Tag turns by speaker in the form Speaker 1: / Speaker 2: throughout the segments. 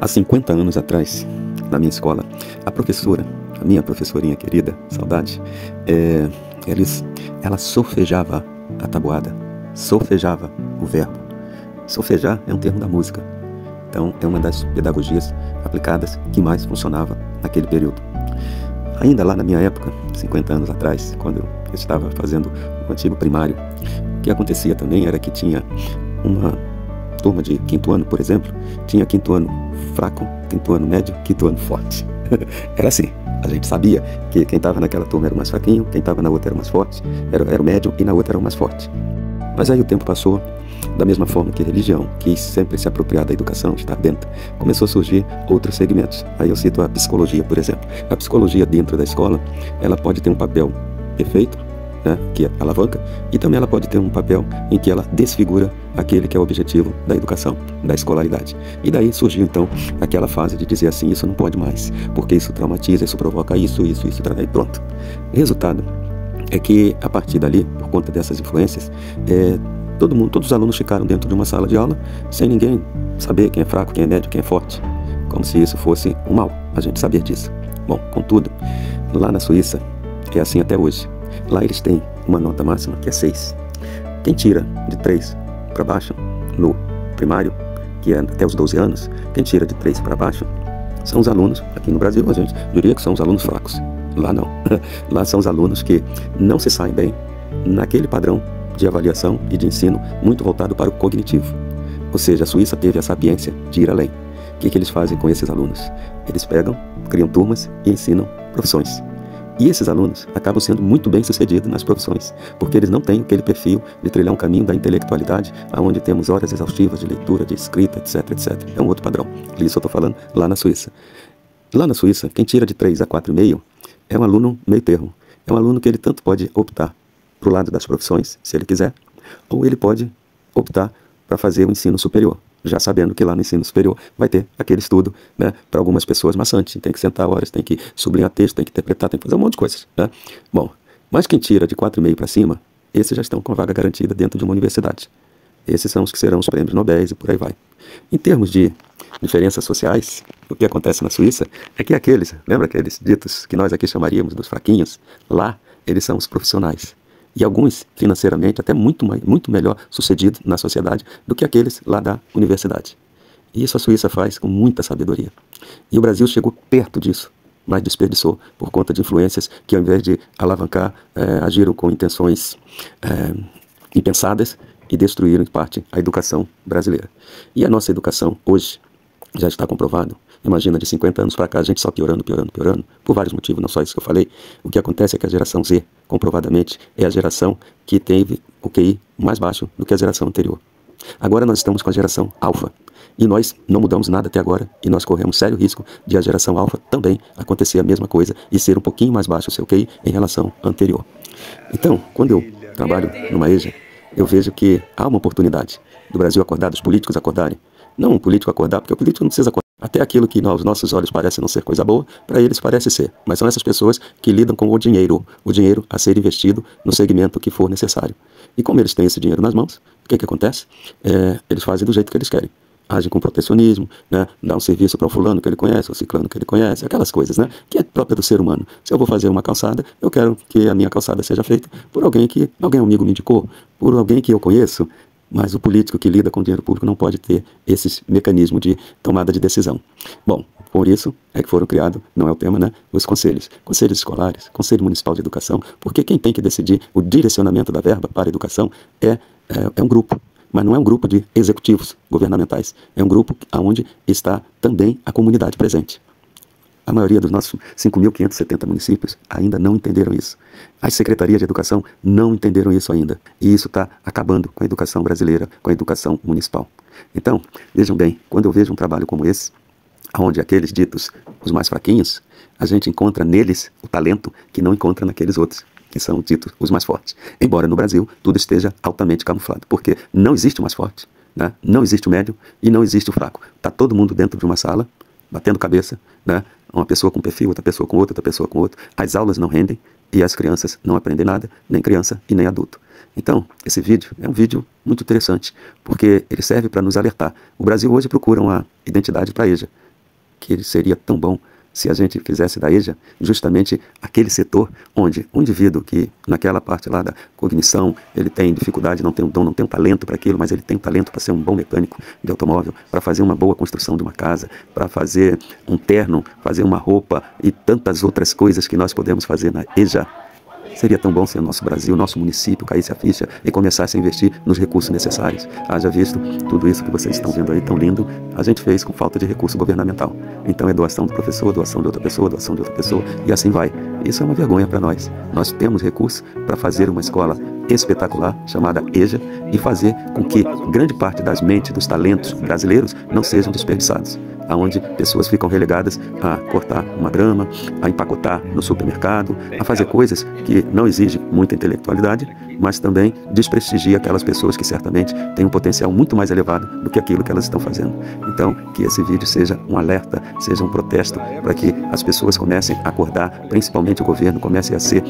Speaker 1: Há 50 anos atrás, na minha escola, a minha professorinha querida, saudade, ela solfejava a tabuada, solfejava o verbo. Solfejar é um termo da música, então é uma das pedagogias aplicadas que mais funcionava naquele período. Ainda lá na minha época, 50 anos atrás, quando eu estava fazendo o antigo primário, o que acontecia também era que tinha uma turma de quinto ano, por exemplo, tinha quinto ano fraco, quinto ano médio, quinto ano forte. Era assim, a gente sabia que quem estava naquela turma era o mais fraquinho, quem estava na outra era o mais forte, era o médio e na outra era o mais forte. Mas aí o tempo passou, da mesma forma que a religião quis sempre se apropriar da educação, estar dentro, começou a surgir outros segmentos. Aí eu cito a psicologia, por exemplo. A psicologia dentro da escola, ela pode ter um papel perfeito, né, que alavanca, e também ela pode ter um papel em que ela desfigura aquele que é o objetivo da educação, da escolaridade. E daí surgiu então aquela fase de dizer assim, isso não pode mais, porque isso traumatiza, isso provoca isso, e pronto. Resultado é que a partir dali, por conta dessas influências, todos os alunos ficaram dentro de uma sala de aula sem ninguém saber quem é fraco, quem é médio, quem é forte, como se isso fosse um mal, a gente saber disso. Bom, contudo, lá na Suíça é assim até hoje. Lá eles têm uma nota máxima que é 6. Quem tira de 3 para baixo no primário, que é até os 12 anos, quem tira de 3 para baixo são os alunos, aqui no Brasil a gente diria que são os alunos fracos. Lá não. Lá são os alunos que não se saem bem naquele padrão de avaliação e de ensino muito voltado para o cognitivo. Ou seja, a Suíça teve a sapiência de ir além. O que eles fazem com esses alunos? Eles pegam, criam turmas e ensinam profissões. E esses alunos acabam sendo muito bem sucedidos nas profissões, porque eles não têm aquele perfil de trilhar um caminho da intelectualidade, onde temos horas exaustivas de leitura, de escrita, etc, etc. É um outro padrão. Isso eu estou falando lá na Suíça. Lá na Suíça, quem tira de 3 a 4,5 é um aluno meio termo. É um aluno que ele tanto pode optar para o lado das profissões, se ele quiser, ou ele pode optar para fazer o ensino superior, já sabendo que lá no ensino superior vai ter aquele estudo, né, para algumas pessoas maçante, tem que sentar horas, tem que sublinhar texto, tem que interpretar, tem que fazer um monte de coisas, né? Bom, mas quem tira de 4,5 para cima, esses já estão com a vaga garantida dentro de uma universidade. Esses são os que serão os prêmios Nobel e por aí vai. Em termos de diferenças sociais, o que acontece na Suíça é que lembra aqueles ditos que nós aqui chamaríamos dos fraquinhos? Lá, eles são os profissionais. E alguns, financeiramente, até muito melhor sucedidos na sociedade do que aqueles lá da universidade. E isso a Suíça faz com muita sabedoria. E o Brasil chegou perto disso, mas desperdiçou por conta de influências que, ao invés de alavancar, agiram com intenções impensadas e destruíram, em parte, a educação brasileira. E a nossa educação, hoje, já está comprovado. Imagina, de 50 anos para cá, a gente só piorando, por vários motivos, não só isso que eu falei. O que acontece é que a geração Z, comprovadamente, é a geração que teve o QI mais baixo do que a geração anterior. Agora nós estamos com a geração Alfa, e nós não mudamos nada até agora, e nós corremos sério risco de a geração Alfa também acontecer a mesma coisa e ser um pouquinho mais baixo o seu QI em relação ao anterior. Então, quando eu trabalho numa EJA, eu vejo que há uma oportunidade do Brasil acordar, dos políticos acordarem. Não um político acordar, porque o político não precisa acordar. Até aquilo que aos nossos olhos parece não ser coisa boa, para eles parece ser. Mas são essas pessoas que lidam com o dinheiro a ser investido no segmento que for necessário. E como eles têm esse dinheiro nas mãos, o que acontece? Eles fazem do jeito que eles querem. Agem com protecionismo, né? Dá um serviço para o fulano que ele conhece, o ciclano que ele conhece, aquelas coisas, né? Que é própria do ser humano. Se eu vou fazer uma calçada, eu quero que a minha calçada seja feita por alguém amigo me indicou, por alguém que eu conheço. Mas o político que lida com o dinheiro público não pode ter esse mecanismo de tomada de decisão. Bom, por isso é que foram criados, não é o tema, né? Os conselhos escolares, Conselho Municipal de Educação, porque quem tem que decidir o direcionamento da verba para a educação é um grupo. Mas não é um grupo de executivos governamentais, é um grupo onde está também a comunidade presente. A maioria dos nossos 5.570 municípios ainda não entenderam isso. As secretarias de educação não entenderam isso ainda. E isso está acabando com a educação brasileira, com a educação municipal. Então, vejam bem, quando eu vejo um trabalho como esse, onde aqueles ditos os mais fraquinhos, a gente encontra neles o talento que não encontra naqueles outros, que são ditos os mais fortes. Embora no Brasil tudo esteja altamente camuflado, porque não existe o mais forte, né? Não existe o médio e não existe o fraco. Está todo mundo dentro de uma sala, batendo cabeça, né? Uma pessoa com um perfil, outra pessoa com outro, outra pessoa com outro. As aulas não rendem e as crianças não aprendem nada, nem criança e nem adulto. Então, esse vídeo é um vídeo muito interessante, porque ele serve para nos alertar. O Brasil hoje procura uma identidade para a EJA, que seria tão bom se a gente fizesse da EJA justamente aquele setor onde um indivíduo que naquela parte lá da cognição, ele tem dificuldade, não tem um dom, não tem um talento para aquilo, mas ele tem um talento para ser um bom mecânico de automóvel, para fazer uma boa construção de uma casa, para fazer um terno, fazer uma roupa e tantas outras coisas que nós podemos fazer na EJA. Seria tão bom se o nosso Brasil, o nosso município caísse a ficha e começasse a investir nos recursos necessários. Haja visto tudo isso que vocês estão vendo aí tão lindo, a gente fez com falta de recurso governamental. Então é doação do professor, doação de outra pessoa, doação de outra pessoa e assim vai. Isso é uma vergonha para nós. Nós temos recursos para fazer uma escola espetacular chamada EJA e fazer com que grande parte das mentes, dos talentos brasileiros não sejam desperdiçados, onde pessoas ficam relegadas a cortar uma grama, a empacotar no supermercado, a fazer coisas que não exigem muita intelectualidade, mas também desprestigia aquelas pessoas que certamente têm um potencial muito mais elevado do que aquilo que elas estão fazendo. Então, que esse vídeo seja um alerta, seja um protesto, para que as pessoas comecem a acordar, principalmente o governo, comece a ser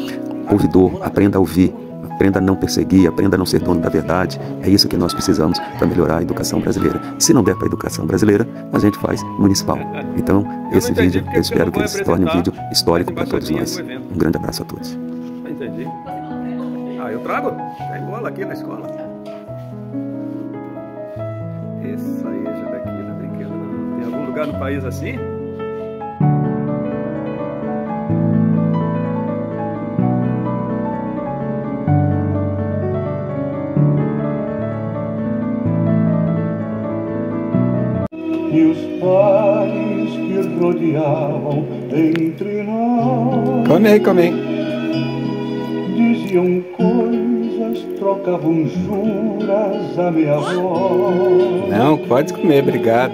Speaker 1: ouvidor, aprenda a ouvir, aprenda a não perseguir, aprenda a não ser dono da verdade. É isso que nós precisamos para melhorar a educação brasileira. Se não der para a educação brasileira, a gente faz municipal. Então, esse vídeo, eu espero que ele se torne um vídeo histórico para todos nós. Um grande abraço a todos.
Speaker 2: Entendi. Eu trago? Tem bola aqui na escola. Essa EJA daqui não é brinquedo não. Tem algum lugar no país assim?
Speaker 3: E os pares que rodeavam entre nós
Speaker 2: Come aí.
Speaker 3: diziam coisas, trocavam juras a minha voz.
Speaker 2: Não, pode comer, obrigado.